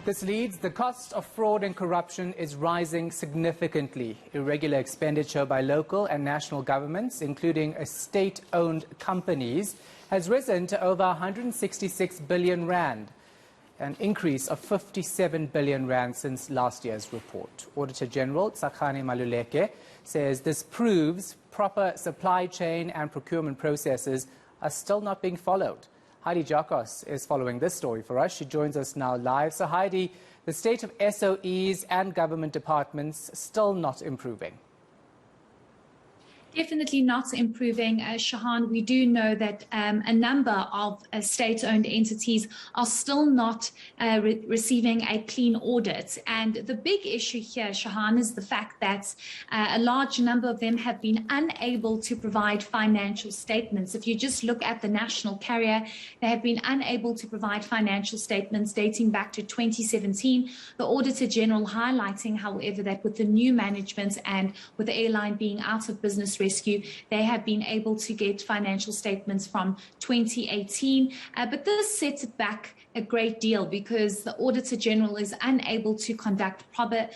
This leads, the cost of fraud and corruption is rising significantly. Irregular expenditure by local and national governments, including state-owned companies, has risen to over 166 billion rand, an increase of 57 billion rand since last year's report. Auditor General Tsakani Maluleke says this proves proper supply chain and procurement processes are still not being followed. Heidi Giokos is following this story for us. She joins us now live. So Heidi, the state of SOEs and government departments still not improving. Definitely not improving, Shahan. We do know that a number of state-owned entities are still not receiving a clean audit. And the big issue here, Shahan, is the fact that a large number of them have been unable to provide financial statements. If you just look at the national carrier, they have been unable to provide financial statements dating back to 2017. The Auditor General highlighting, however, that with the new management and with the airline being out of business rescue, they have been able to get financial statements from 2018. But this sets it back a great deal because the Auditor General is unable to conduct proper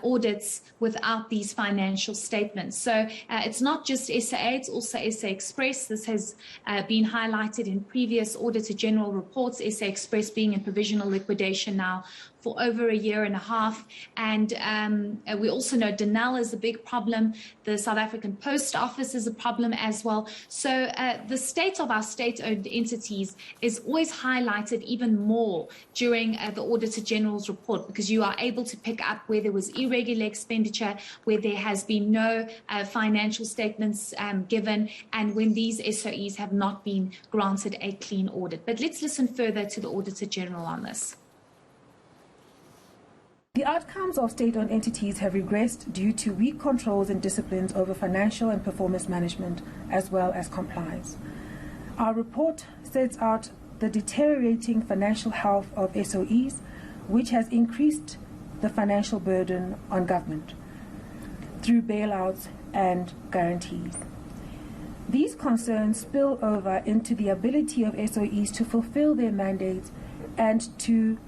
audits without these financial statements. So it's not just SAA, it's also SA Express. This has been highlighted in previous Auditor General reports, SA Express being in provisional liquidation now for over a year and a half. And we also know Denel is a big problem. The South African Post Office is a problem as well. So the state of our state-owned entities is always highlighted even more during the Auditor General's report, because you are able to pick up where there was irregular expenditure, where there has been no financial statements given, and when these SOEs have not been granted a clean audit. But let's listen further to the Auditor General on this. The outcomes of state-owned entities have regressed due to weak controls and disciplines over financial and performance management, as well as compliance. Our report sets out the deteriorating financial health of SOEs, which has increased the financial burden on government through bailouts and guarantees. These concerns spill over into the ability of SOEs to fulfill their mandates and to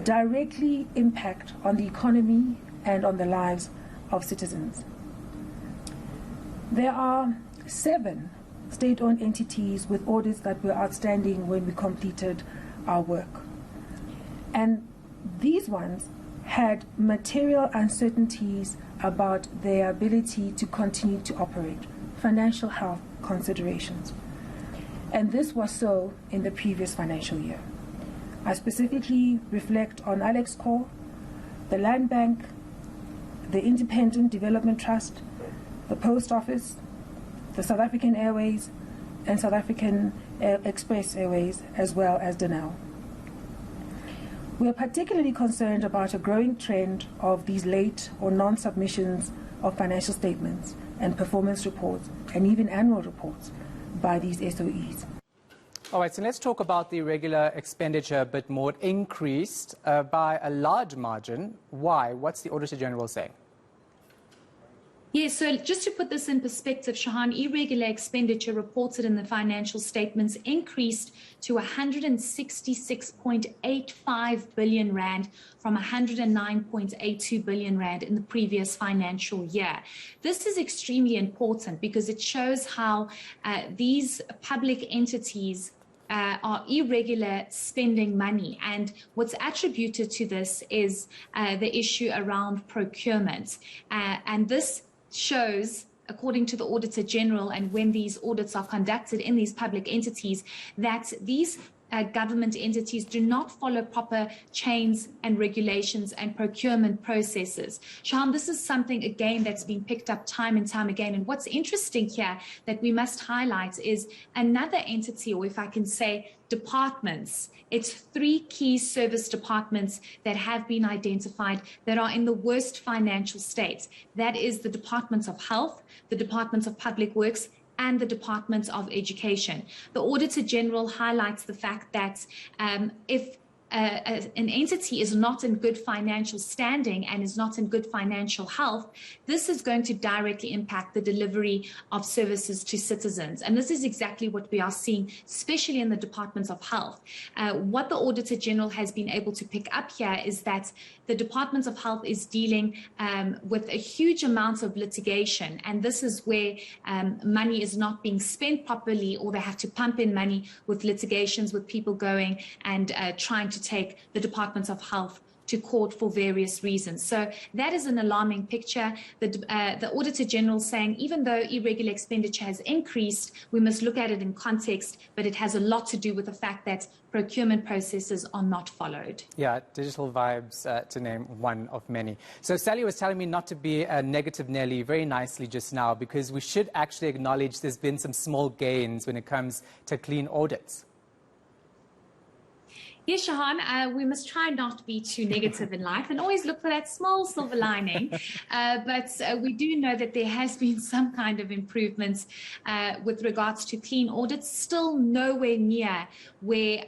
directly impact on the economy and on the lives of citizens. There are 7 state-owned entities with audits that were outstanding when we completed our work. And these ones had material uncertainties about their ability to continue to operate, financial health considerations. And this was so in the previous financial year. I specifically reflect on Alex Corps, the Land Bank, the Independent Development Trust, the Post Office, the South African Airways, and South African Express Airways, as well as Denel. We are particularly concerned about a growing trend of these late or non-submissions of financial statements and performance reports, and even annual reports by these SOEs. All right, so let's talk about the irregular expenditure a bit more. It increased by a large margin. Why? What's the Auditor General saying? Yes, so just to put this in perspective, Shahan, irregular expenditure reported in the financial statements increased to 166.85 billion rand from 109.82 billion rand in the previous financial year. This is extremely important because it shows how these public entities are irregular spending money. And what's attributed to this is the issue around procurement. And this shows, according to the Auditor General, and when these audits are conducted in these public entities, that these government entities do not follow proper chains and regulations and procurement processes. Shahan, this is something, again, that's been picked up time and time again. And what's interesting here that we must highlight is another entity, or if I can say departments. It's 3 key service departments that have been identified that are in the worst financial state. That is the Departments of Health, the Departments of Public Works, and the Department of Education. The Auditor General highlights the fact that if an entity is not in good financial standing and is not in good financial health, this is going to directly impact the delivery of services to citizens. And this is exactly what we are seeing, especially in the Department of Health. What the Auditor General has been able to pick up here is that the Department of Health is dealing with a huge amount of litigation, and this is where money is not being spent properly, or they have to pump in money with litigations, with people going and trying to take the Department of Health to court for various reasons. So that is an alarming picture. The Auditor General saying even though irregular expenditure has increased, we must look at it in context, but it has a lot to do with the fact that procurement processes are not followed. Yeah, digital vibes, to name one of many. So Sally was telling me not to be a negative Nelly very nicely just now, because we should actually acknowledge there's been some small gains when it comes to clean audits. Yes, Shahan, we must try not to be too negative in life and always look for that small silver lining. But we do know that there has been some kind of improvements with regards to clean audits, still nowhere near where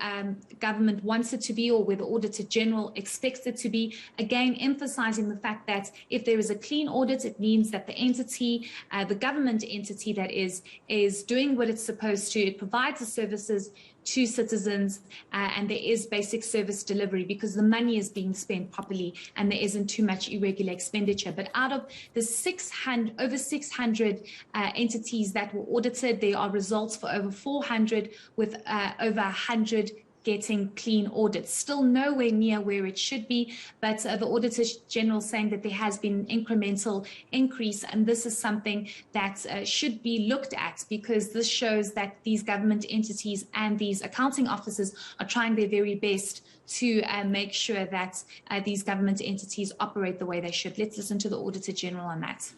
government wants it to be or where the Auditor General expects it to be. Again, emphasizing the fact that if there is a clean audit, it means that the entity, the government entity that is doing what it's supposed to. It provides the services to citizens, and there is basic service delivery because the money is being spent properly and there isn't too much irregular expenditure. But out of the over 600 entities that were audited, there are results for over 400, with over 100 getting clean audits. Still nowhere near where it should be, but the Auditor General saying that there has been an incremental increase, and this is something that should be looked at, because this shows that these government entities and these accounting officers are trying their very best to make sure that these government entities operate the way they should. Let's listen to the Auditor General on that.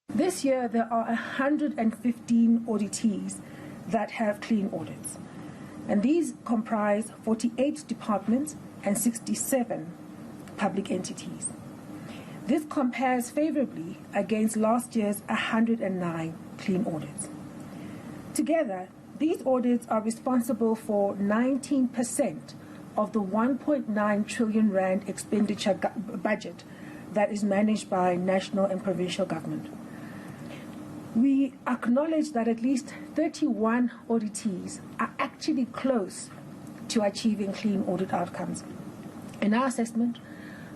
This year, there are 115 auditees that have clean audits. And these comprise 48 departments and 67 public entities. This compares favorably against last year's 109 clean audits. Together, these audits are responsible for 19% of the 1.9 trillion rand expenditure budget that is managed by national and provincial government. We acknowledge that at least 31 auditees are actually close to achieving clean audit outcomes. In our assessment,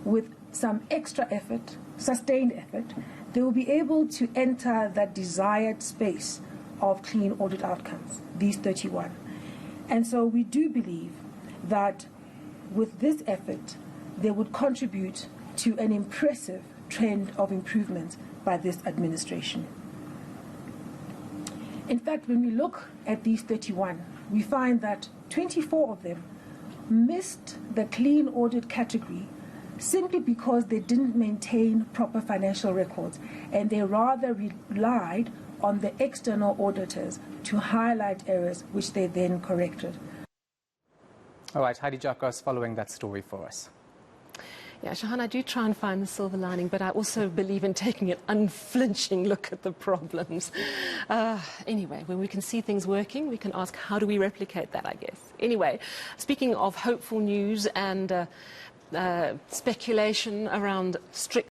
with some extra effort, sustained effort, they will be able to enter that desired space of clean audit outcomes, these 31. And so we do believe that with this effort, they would contribute to an impressive trend of improvement by this administration. In fact, when we look at these 31, we find that 24 of them missed the clean audit category simply because they didn't maintain proper financial records, and they rather relied on the external auditors to highlight errors, which they then corrected. All right, Heidi Giokos following that story for us. Yeah, Shahan, I do try and find the silver lining, but I also believe in taking an unflinching look at the problems. Anyway, when we can see things working, we can ask, how do we replicate that, I guess? Anyway, speaking of hopeful news and speculation around strict